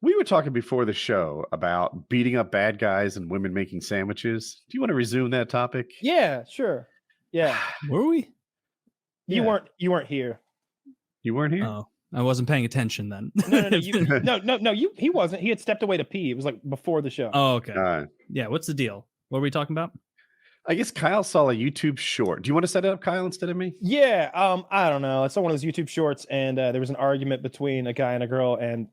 We were talking before the show about beating up bad guys and women making sandwiches. Do you want to resume that topic? Yeah, sure. Yeah. Were we? You Yeah. weren't here. You weren't here? Oh, I wasn't paying attention then. No, he wasn't. He had stepped away to pee. It was like before the show. Oh, okay. Yeah, what's the deal? What were we talking about? I guess Kyle saw a YouTube short. Do you want to set it up, Kyle, instead of me? Yeah, I don't know. I saw one of those YouTube shorts, and there was an argument between a guy and a girl, and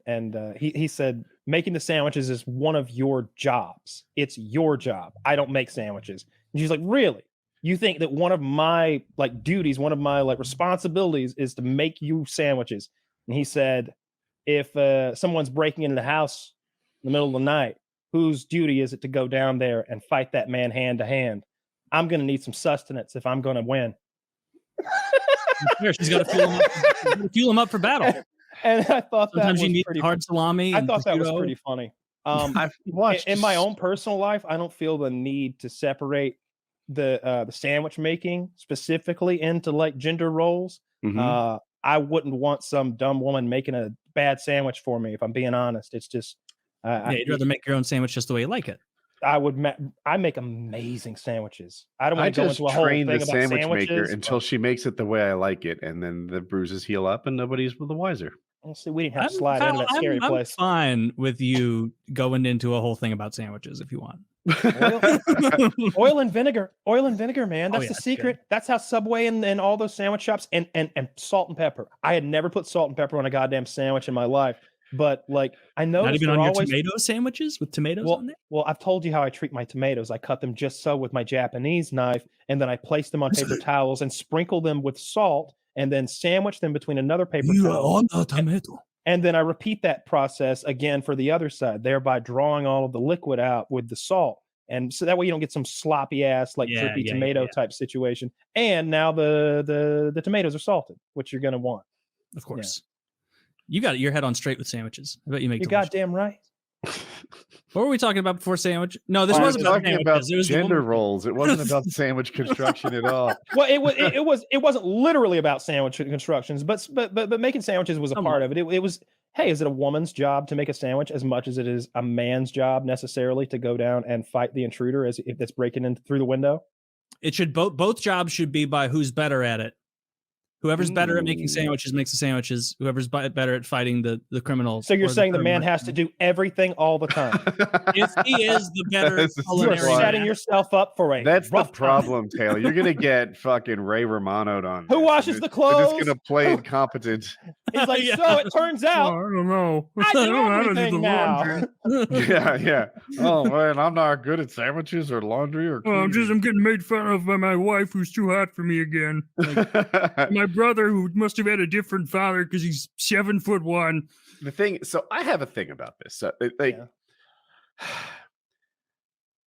he said making the sandwiches is one of your jobs. It's your job. I don't make sandwiches. And she's like, really? You think that one of my like duties, one of my like responsibilities is to make you sandwiches? And he said, if someone's breaking into the house in the middle of the night, whose duty is it to go down there and fight that man hand to hand? I'm going to need some sustenance if I'm going to win. She's got to fuel him up for battle. And I thought sometimes that you need pretty hard salami. I thought that was pretty funny. I've watched in my own personal life, I don't feel the need to separate the sandwich making specifically into like gender roles. Mhm. I wouldn't want some dumb woman making a bad sandwich for me. If I'm being honest, it's just you'd rather make your own sandwich just the way you like it. I make amazing sandwiches. I don't want to go into a whole train thing the about sandwich sandwiches maker until she makes it the way I like it, and then the bruises heal up and nobody's the wiser. Honestly, we didn't have to slide into that scary place. I'm fine with you going into a whole thing about sandwiches if you want. Oil and vinegar, man. That's the that's secret. good. That's how Subway and all those sandwich shops and salt and pepper. I had never put salt and pepper on a goddamn sandwich in my life. But like I know not even on your tomato sandwiches with tomatoes on there. Well, I've told you how I treat my tomatoes. I cut them just so with my Japanese knife, and then I place them on paper towels and sprinkle them with salt, and then sandwich them between another paper towel. On a tomato. And then I repeat that process again for the other side, thereby drawing all of the liquid out with the salt. And so that way you don't get some sloppy ass, like drippy tomato type situation. And now the tomatoes are salted, which you're going to want. Of course. Yeah. You got your head on straight with sandwiches. I bet you make You're goddamn right. What were we talking about before sandwich? No, this wasn't about sandwiches. It was gender roles. It wasn't about sandwich construction at all. Well, it wasn't literally about sandwich constructions, but making sandwiches was a part of it. It was, hey, is it a woman's job to make a sandwich as much as it is a man's job necessarily to go down and fight the intruder as if that's breaking in through the window? It should both jobs should be by who's better at it. Whoever's better at making sandwiches makes the sandwiches. Whoever's better at fighting the criminals. So you're saying the man has to do everything all the time? If he is the better you're setting yourself up for a That's the problem, Taylor. You're going to get fucking Ray Romano'd on Who washes the clothes? It's going to play incompetent. He's like, so it turns out. I don't know. I do everything now. Yeah. Oh, man, I'm not good at sandwiches or laundry or I'm getting made fun of by my wife who's too hot for me again. My brother who must have had a different father because he's 7'1". The thing, so I have a thing about this. So,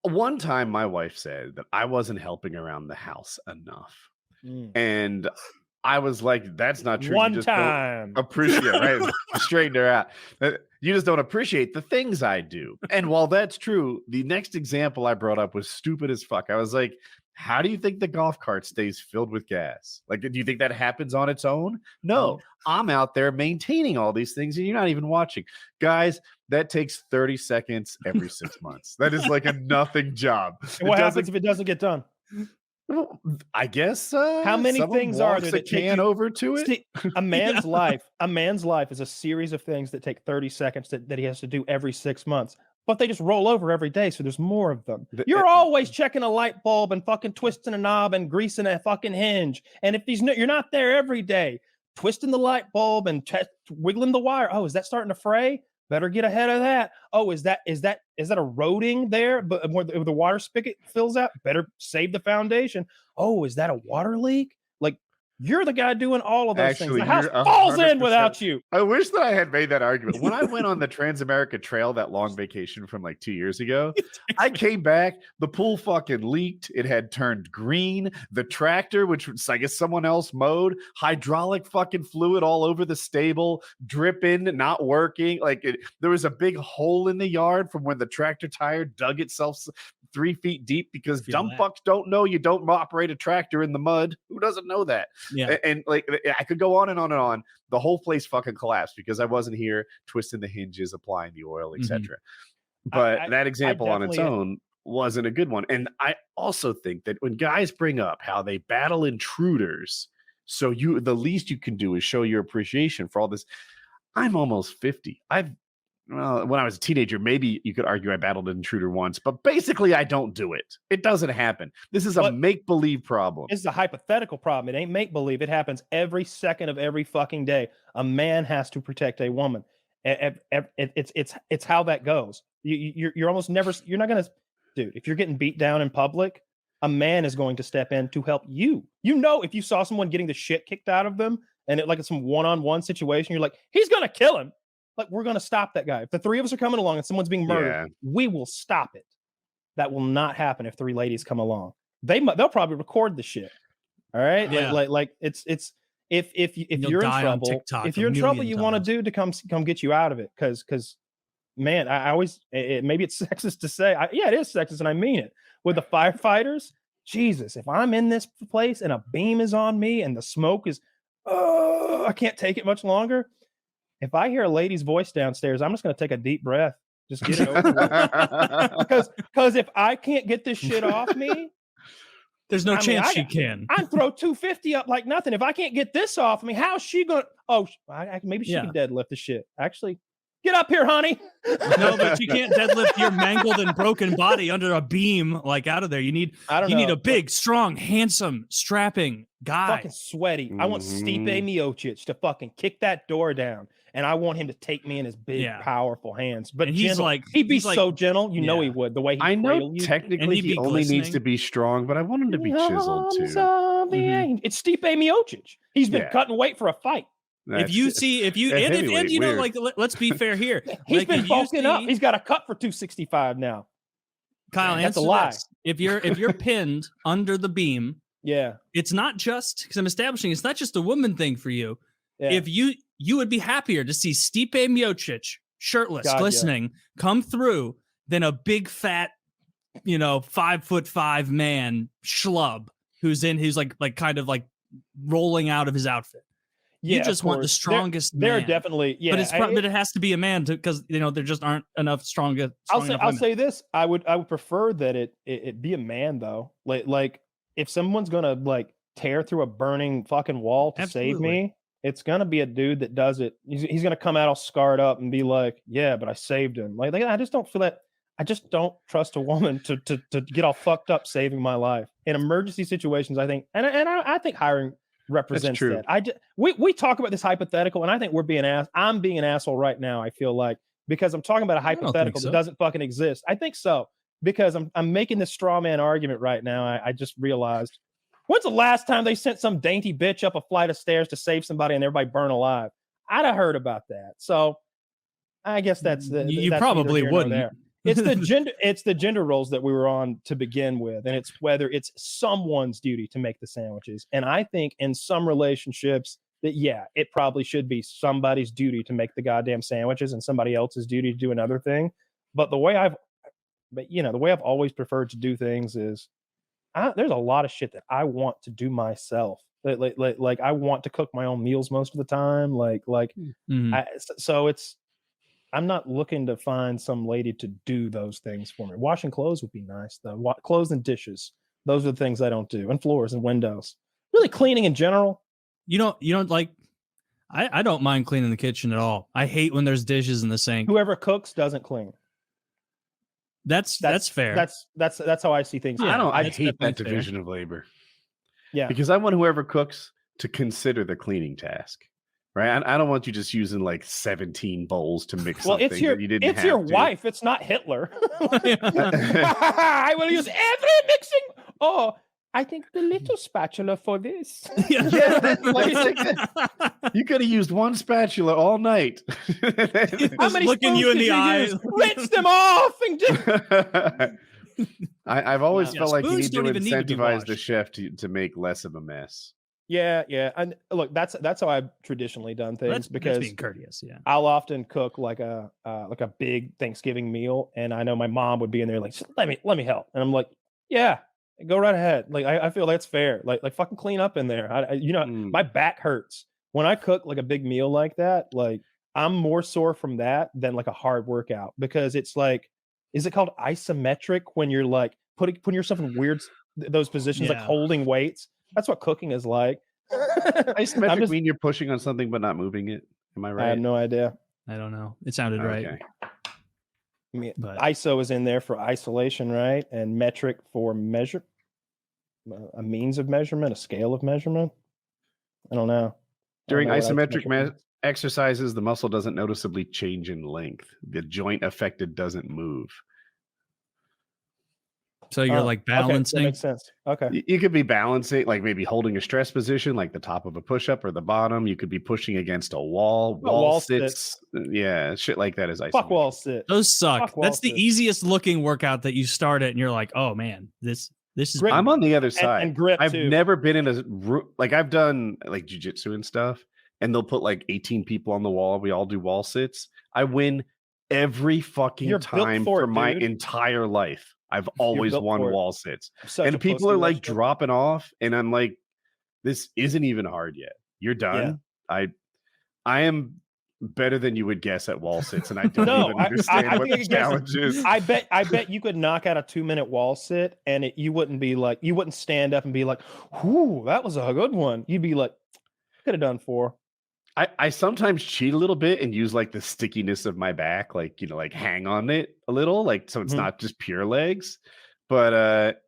one time my wife said that I wasn't helping around the house enough. And I was like, that's not true. One time. Appreciate, right? Straighten her out. You just don't appreciate the things I do. And while that's true, the next example I brought up was stupid as fuck. I was like, how do you think the golf cart stays filled with gas? Like, do you think that happens on its own? No, I'm out there maintaining all these things and you're not even watching. Guys, that takes 30 seconds every 6 months. That is like a nothing job. And what happens if it doesn't get done? Well, I guess how many things are there that can over to it? See, a man's life is a series of things that take 30 seconds that he has to do every 6 months. But they just roll over every day, so there's more of them. You're always checking a light bulb and fucking twisting a knob and greasing a fucking hinge. And if you're not there every day, twisting the light bulb and wiggling the wire. Oh, is that starting to fray? Better get ahead of that. Oh, is that eroding there? But where the water spigot fills out, better save the foundation. Oh, is that a water leak? Like, you're the guy doing all of those things. The house falls in without you. I wish that I had made that argument. When I went on the Transamerica Trail, that long vacation from like 2 years ago, I came back, the pool fucking leaked. It had turned green. The tractor, which was, I guess, someone else mowed, hydraulic fucking fluid all over the stable, dripping, not working. Like, there was a big hole in the yard from when the tractor tire dug itself 3 feet deep because Feel dumb that. fucks don't know you don't operate a tractor in the mud. Who doesn't know that? Yeah. And like I could go on and on and on. The whole place fucking collapsed because I wasn't here twisting the hinges, applying the oil, etc. But that example on its own wasn't a good one. And I also think that when guys bring up how they battle intruders, so the least you can do is show your appreciation for all this. I'm almost 50. When I was a teenager, maybe you could argue I battled an intruder once, but basically I don't do it. It doesn't happen. This is a make-believe problem. This is a hypothetical problem. It ain't make-believe. It happens every second of every fucking day. A man has to protect a woman. It's how that goes. You're almost never, you're not going to, dude, if you're getting beat down in public, a man is going to step in to help you. You know, if you saw someone getting the shit kicked out of them and it like it's some one-on-one situation, you're like, he's going to kill him. Like, we're going to stop that guy. If the 3 of us are coming along and someone's being murdered, we will stop it. That will not happen if 3 ladies come along. They'll probably record the shit. All right. Yeah. Like it's if you're in trouble, if you're in trouble, you want a dude to come get you out of it. Cause man, I always, maybe it's sexist to say, it is sexist and I mean it. With the firefighters, Jesus, if I'm in this place and a beam is on me and the smoke is, I can't take it much longer. If I hear a lady's voice downstairs, I'm just going to take a deep breath. Just get it over with. Because if I can't get this shit off me, there's no chance she can. I'd throw 250 up like nothing. If I can't get this off me, how's she going to? Oh, maybe she can deadlift the shit. Actually, get up here, honey. No, but you can't deadlift your mangled and broken body under a beam like out of there. You need a big, strong, handsome, strapping guy. Fucking sweaty. I want Stipe Miocic to fucking kick that door down. And I want him to take me in his big, powerful hands. But he's like, he'd be so gentle. You know he would. The way he I know technically he only needs to be strong, but I want him to be chiseled too. It's Stipe Miocic. He's been cutting weight for a fight. If you you know, like, let's be fair here. He's been bulking up. He's got a cut for 265 now. Kyle, that's a lie. If you're pinned under the beam, it's not just because I'm establishing it's not just a woman thing for you. Yeah. If you would be happier to see Stipe Miocic shirtless, glistening, come through than a big fat, 5'5" man schlub who's like kind of like rolling out of his outfit. You just want the strongest man. They're definitely, but it has to be a man because there just aren't enough strong I'll say this. I would prefer that it be a man though. Like if someone's gonna like tear through a burning fucking wall to save me, it's gonna be a dude that does it. He's gonna come out all scarred up and be like, yeah, but I saved him. Like I just don't feel that. I just don't trust a woman to get all fucked up saving my life in emergency situations. I think, and I think hiring represents that. We talk about this hypothetical, and I think I'm being an asshole right now. I feel like because I'm talking about a hypothetical that doesn't fucking exist. I think so because I'm making this straw man argument right now. I just realized. When's the last time they sent some dainty bitch up a flight of stairs to save somebody and everybody burn alive? I'd have heard about that. So I guess that's you probably wouldn't. It's the gender roles that we were on to begin with, and it's whether it's someone's duty to make the sandwiches. And I think in some relationships that it probably should be somebody's duty to make the goddamn sandwiches and somebody else's duty to do another thing. But the way I've always preferred to do things is there's a lot of shit that I want to do myself. Like I want to cook my own meals most of the time. I'm not looking to find some lady to do those things for me. Washing clothes would be nice though. Clothes and dishes. Those are the things I don't do. And floors and windows. Really cleaning in general. You don't like, I don't mind cleaning the kitchen at all. I hate when there's dishes in the sink. Whoever cooks doesn't clean. That's fair. That's how I see things. Yeah, I hate that division of labor. Yeah, because I want whoever cooks to consider the cleaning task. Right? I don't want you just using like 17 bowls to mix something that you didn't have to. It's your wife. It's not Hitler. I will use every mixing. Oh, I think the little spatula for this. You could have used one spatula all night. How many looking you in the eyes? Rinse them off. I've always felt like you need to incentivize the chef to make less of a mess. Yeah. And look, that's how I've traditionally done things That's because being courteous. Yeah. I'll often cook like a big Thanksgiving meal, and I know my mom would be in there like, let me help, and I'm like, yeah, go right ahead. Like I feel that's fair. Like fucking clean up in there. My back hurts when I cook like a big meal like that. Like I'm more sore from that than like a hard workout because it's like, is it called isometric when you're like putting yourself in weird those positions like holding weights? That's what cooking is like. Isometric mean you're pushing on something but not moving it. Am I right? I have no idea. I don't know. It sounded right. I mean, ISO is in there for isolation, right? And metric for measure, a means of measurement, a scale of measurement. I don't know. During isometric exercises, the muscle doesn't noticeably change in length. The joint affected doesn't move. So you're like balancing. Okay, that makes sense. Okay. You could be balancing, like maybe holding a stress position, like the top of a push-up or the bottom. You could be pushing against a wall. Wall sits. Yeah, shit like that is isometric. Fuck wall sit. Those suck. That's the easiest looking workout that you start at, and you're like, oh man, this is. I'm on the other side. And grip I've too. never been in I've done like jujitsu and stuff, and they'll put like 18 people on the wall. We all do wall sits. I win every fucking time for my entire life. I've always won wall sits. And people are like dropping off, and I'm like, this isn't even hard yet. You're done. Yeah. I am better than you would guess at wall sits, and I don't even understand what the challenge is. I bet you could knock out a 2-minute wall sit, and you wouldn't stand up and be like, whoo, that was a good one. You'd be like, could have done 4. I sometimes cheat a little bit and use like the stickiness of my back, like, like hang on it a little, like, so it's not just pure legs. But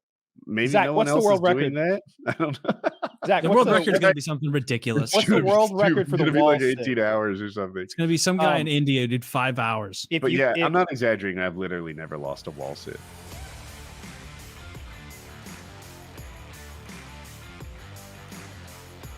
maybe Zach, no one else is doing that. I don't know. Zach, the world record is going to be something ridiculous. What's the world record for the wall sit? Like 18 hours or something. It's going to be some guy in India who did 5 hours. I'm not exaggerating. I've literally never lost a wall sit.